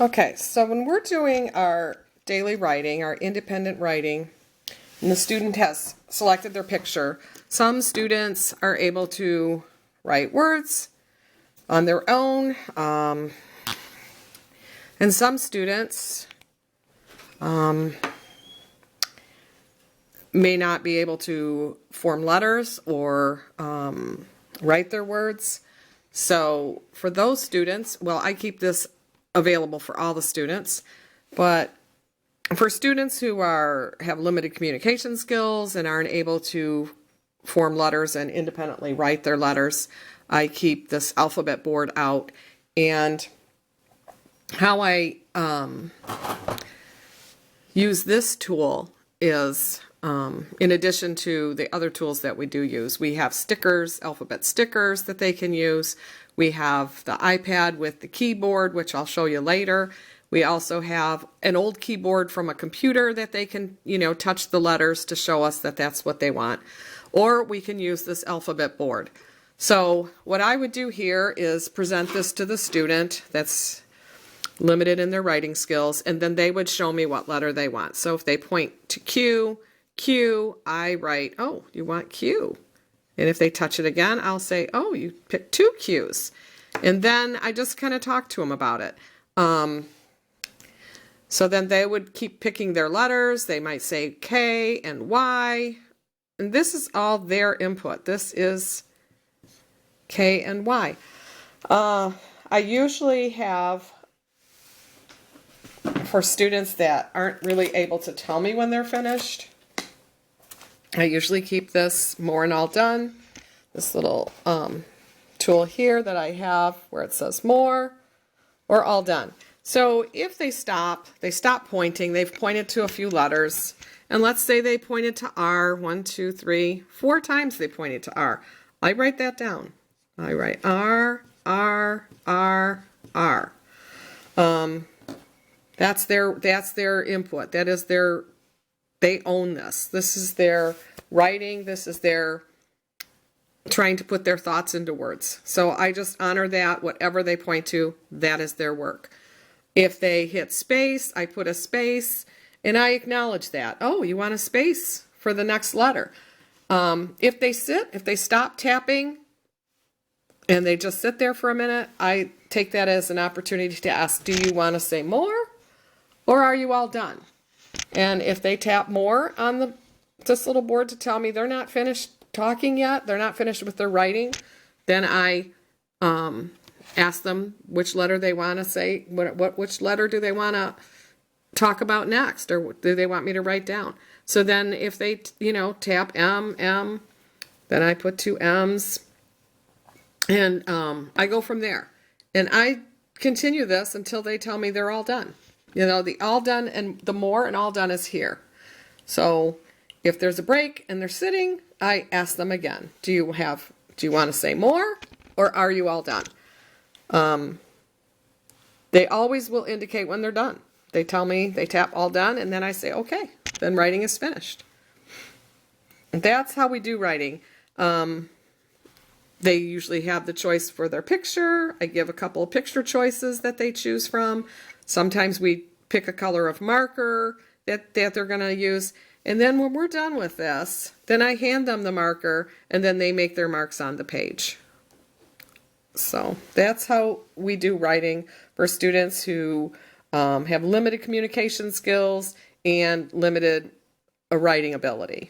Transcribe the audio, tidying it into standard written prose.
Okay, so when we're doing our daily writing, our independent writing, and the student has selected their picture, some students are able to write words on their own, and some students may not be able to form letters or write their words. So for those students, well, I keep this available for all the students, but for students who have limited communication skills and aren't able to form letters and independently write their letters, I keep this alphabet board out. And how I use this tool is, in addition to the other tools that we do use, we have stickers, alphabet stickers that they can use. We have the iPad with the keyboard, which I'll show you later. We also have an old keyboard from a computer that they can, touch the letters to show us that that's what they want. Or we can use this alphabet board. So what I would do here is present this to the student that's limited in their writing skills, and then they would show me what letter they want. So if they point to Q, I write, oh, you want Q. And if they touch it again, I'll say, oh, you picked 2 Qs. And then I just kind of talk to them about it. So then they would keep picking their letters. They might say K and Y. And this is all their input. This is K and Y. I usually have, for students that aren't really able to tell me when they're finished, I usually keep this more and all done. This little tool here that I have where it says more or all done. So if they stop pointing, they've pointed to a few letters, and let's say they pointed to R, 1, 2, 3, 4 times they pointed to R. I write that down. I write R, R, R, R. That's their input. That is they own this. This is their writing. This is their trying to put their thoughts into words. So I just honor that. Whatever they point to, that is their work. If they hit space, I put a space, and I acknowledge that. Oh, you want a space for the next letter. If they stop tapping, and they just sit there for a minute, I take that as an opportunity to ask, do you want to say more, or are you all done? And if they tap more on this little board to tell me they're not finished talking yet, they're not finished with their writing, then I ask them which letter they want to say, which letter do they want to talk about next, or do they want me to write down? So then if they, tap M, then I put 2 M's, and I go from there. And I continue this until they tell me they're all done. The all done and the more and all done is here. So if there's a break and they're sitting, I ask them again, do you want to say more, or are you all done? They always will indicate when they're done. They tell me, they tap all done, and then I say, okay, then writing is finished. And that's how we do writing. They usually have the choice for their picture. I give a couple of picture choices that they choose from. Sometimes we pick a color of marker that they're going to use. And then when we're done with this, then I hand them the marker, and then they make their marks on the page. So that's how we do writing for students who have limited communication skills and limited writing ability.